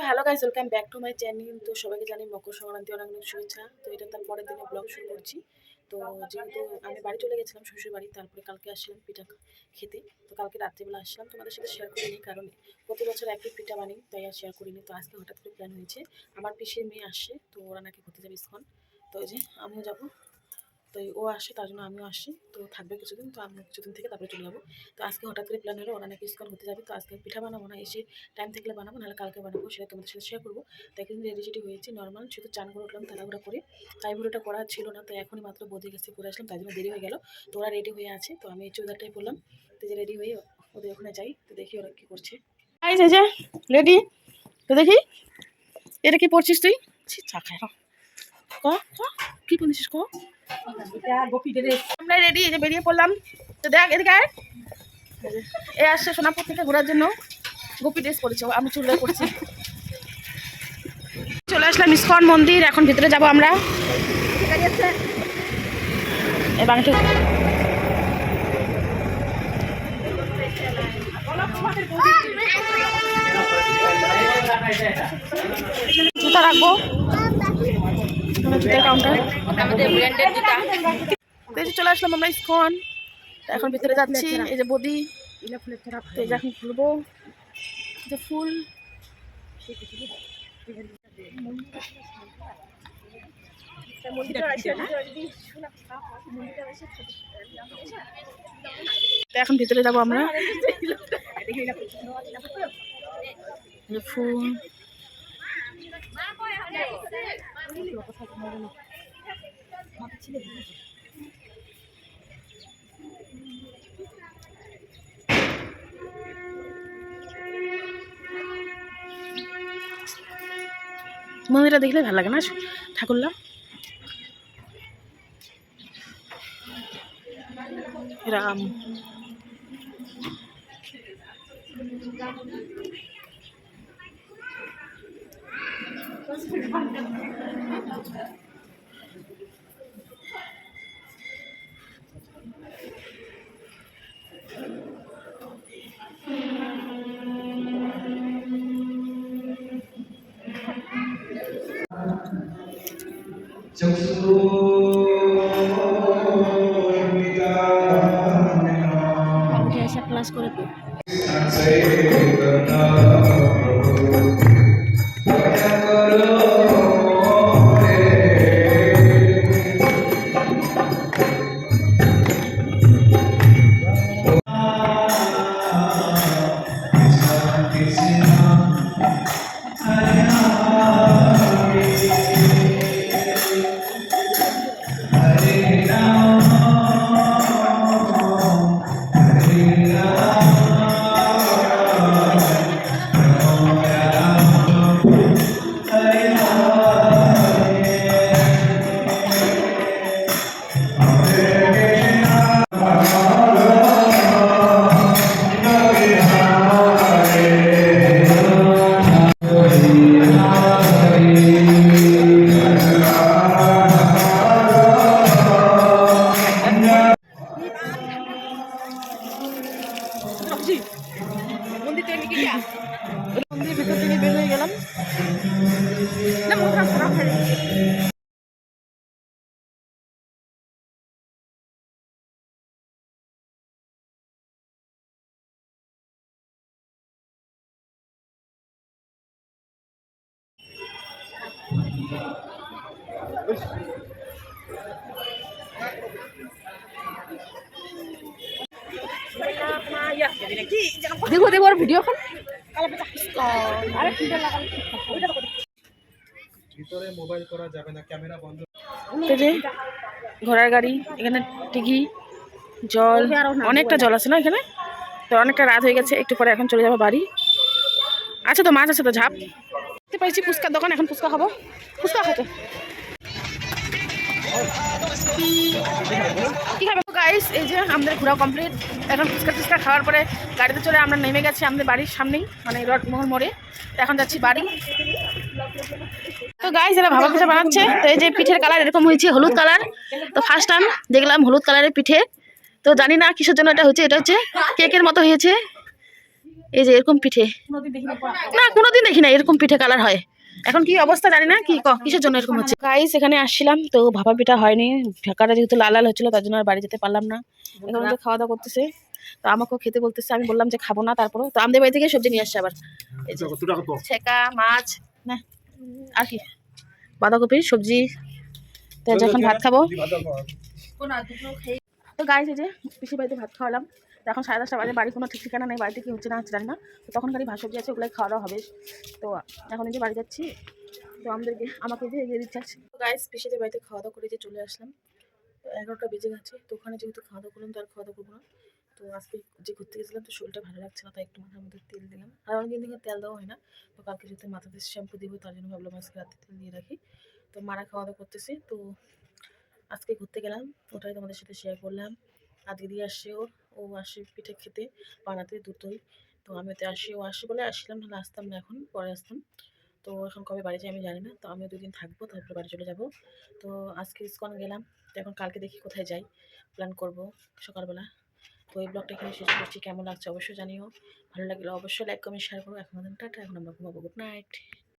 Hello guys, welcome back to my channel. তো সবাইকে জানি মকর সংক্রান্তি অনেক অনেক শুভেচ্ছা। তো এটা তার পরের দিনে ব্লগ শুরু করছি। তো যেহেতু আমি বাড়ি চলে গেছিলাম শ্বশুর বাড়ি, তারপরে কালকে আসলাম পিঠা খেতে। তো কালকে রাত্রিবেলা আসলাম, তোমাদের সাথে শেয়ার করিনি কারণ প্রতি বছর একই পিঠা বানি, তাই আর শেয়ার করিনি। তো আজকে হঠাৎ করে প্ল্যান হয়েছে, আমার পিসির মেয়ে আসছে, তো ওরা নাকি ঘুরতে যাবে ইস্কন। তো ওই যে আমিও যাবো, তো ও আসে তার জন্য আমিও আসি। তো থাকবে কিছুদিন, তো আমি কিছুদিন থেকে তারপরে চলে যাবো। তো আজকে হঠাৎ করে প্ল্যান হলো ওরা নাকি ইস্কন হতে যাবে। তো আজকে পিঠা বানাবো না, এসে টাইম থাকলে বানাবো, নাহলে কালকে বানাবো, সেটা তোমাদের সাথে শেয়ার করবো। তাই কিন্তু রেডি সেডি হয়েছি নর্মাল, শুধু চান করে উঠলাম তাড়াহুড়া করে। তাই ভিডিওটা করা ছিল না, তো এখনই মাত্র বদির কাছে করে আসলাম, তাই জন্য দেরি হয়ে গেল। তো ওরা রেডি হয়ে আছে, তো আমি এই চুড়িদারটাই বললাম। তো যে রেডি হয়ে ওদের ওখানে যাই, তো দেখি ওরা কী করছে। এই যে রেডি, তো দেখি এটা কি পড়ছিস তুই? চা খায় ক কি বলছিস ক? আমরা রেডি, এই যে বেরিয়ে পড়লাম। তো দেখ এদিকে এ আসছে সোনাপুর থেকে ঘোরার জন্য, গোপী ড্রেস পরেছে, আমি চুড়িদার করছি। চলে আসলাম ইস্কন মন্দির, এখন ভিতরে যাব আমরা। জুতা রাখবো, জুতার কাউন্টার, চলে আসলাম আমরা ইস্কন। এখন ভিতরে যাচ্ছি, এই যে বদি, এই যে এখন খুলবো যে ফুল। এখন ভিতরে যাবো আমরা, ফুল মন্দিরটা দেখলে ভালো লাগে না ঠাকুরলা। রাম ক্লাস করে মন্দির ভিতর থেকে বের হয়ে গেলাম। দেখো দেখো আর ভিডিও এখন ভিতরে মোবাইল করা যাবে না, ক্যামেরা বন্ধ। ঘোড়ার গাড়ি, এখানে টিকি জল, অনেকটা জল আছে না এখানে। তো অনেকটা রাত হয়ে গেছে, একটু পরে এখন চলে যাবো বাড়ি। আচ্ছা তো মাছ আছে তো ঝাপ দেখতে পাইছি, ফুচকার দোকান, এখন ফুচকা খাবো। ফুচকা খাতো কি খাবে গাইস? এই যে আমাদের ঘোরা কমপ্লিট, এখন ফুচকা টুচকা খাওয়ার পরে গাড়িতে চলে আমরা নেমে গেছি আমাদের বাড়ির সামনেই, মানে রডমোহন মোড়ে। তো এখন যাচ্ছি বাড়ি। তো গাইস এরা ভাপা পিঠা বানাচ্ছে। তো এই যে পিঠের কালার এরকম হয়েছে, হলুদ কালার। তো ফার্স্ট টাইম দেখলাম হলুদ কালারের পিঠে। তো জানি না কিসের জন্য এটা হচ্ছে, এটা হচ্ছে কেকের মতো হয়েছে। এই যে এরকম পিঠে না কোনোদিন দেখি না এরকম পিঠে কালার হয়। এখন কি অবস্থা জানি না কি কিসের জন্য এরকম হচ্ছে। গাইস এখানে আসছিলাম তো ভাপা পিঠা হয়নি, ঢাকাটা যেহেতু লাল লাল হচ্ছিল তার জন্য আর বাড়ি যেতে পারলাম না। এখন যে খাওয়া দাওয়া করতেছে তো আমাকেও খেতে বলতেছে, আমি বললাম যে খাবো না। তারপরে তো আমাদের বাড়ি থেকে সবজি নিয়ে আসছে আবার, এই যে ছেঁকা মাছ না আর কি বাঁধাকপির সবজি। তো যখন ভাত খাবো তো গাইস এই যে পিসির বাড়িতে ভাত খাওয়ালাম। তো এখন 10:30 বাজে, বাড়ি কোনো ঠিক ঠিকানা নেই, বাড়িতে কি হচ্ছে না হচ্ছে জানি না। তো তখন খালি ভাত সবজি আছে, ওগুলাই খাওয়া দাওয়া হবে। তো এখন এই যে বাড়ি যাচ্ছি, তো আমাকে যে এগিয়ে দিচ্ছে। তো গাইস পিসিদের বাড়িতে খাওয়া দাওয়া করে যে চলে আসলাম। তো 11টা বেজে গেছে, তো ওখানে যেহেতু খাওয়া দাওয়া করলাম তো আর খাওয়া দাওয়া করবো না। তো আজকে যে ঘুরতে গেছিলাম তো শরীরটা ভালো লাগছে না, তাই একটু মাথার মধ্যে তেল দিলাম। আর অনেকদিন থেকে তেল দেওয়া হয় না, তো কালকে যেহেতু মাথাতে শ্যাম্পু দিব তার জন্য ভাবলাম আজকে রাতে তেল দিয়ে রাখি। তো মারা খাওয়া দাওয়া করতেছে, তো আজকে ঘুরতে গেলাম ওটাই তোমাদের সাথে শেয়ার করলাম। আর দিদি আসছে, ও আসে পিঠে খেতে বানাতে দুটোই। তো আমি ওতে আসি, ও আসি বলে আসছিলাম, নাহলে আসতাম না, এখন পরে আসতাম। তো এখন কবে বাড়ি যাই আমি জানি না, তো আমিও 2 দিন থাকবো তারপরে বাড়ি চলে যাব। তো আজকে ইসকন গেলাম, তো এখন কালকে দেখি কোথায় যাই, প্ল্যান করব সকালবেলা। তো এই ব্লগটা এখানে শেষ করছি, কেমন লাগছে অবশ্যই জানিও, ভালো লাগলে অবশ্যই লাইক কমেন্ট শেয়ার করো। এখন টাটা, এখন আমরা ঘুমাবো, গুড নাইট।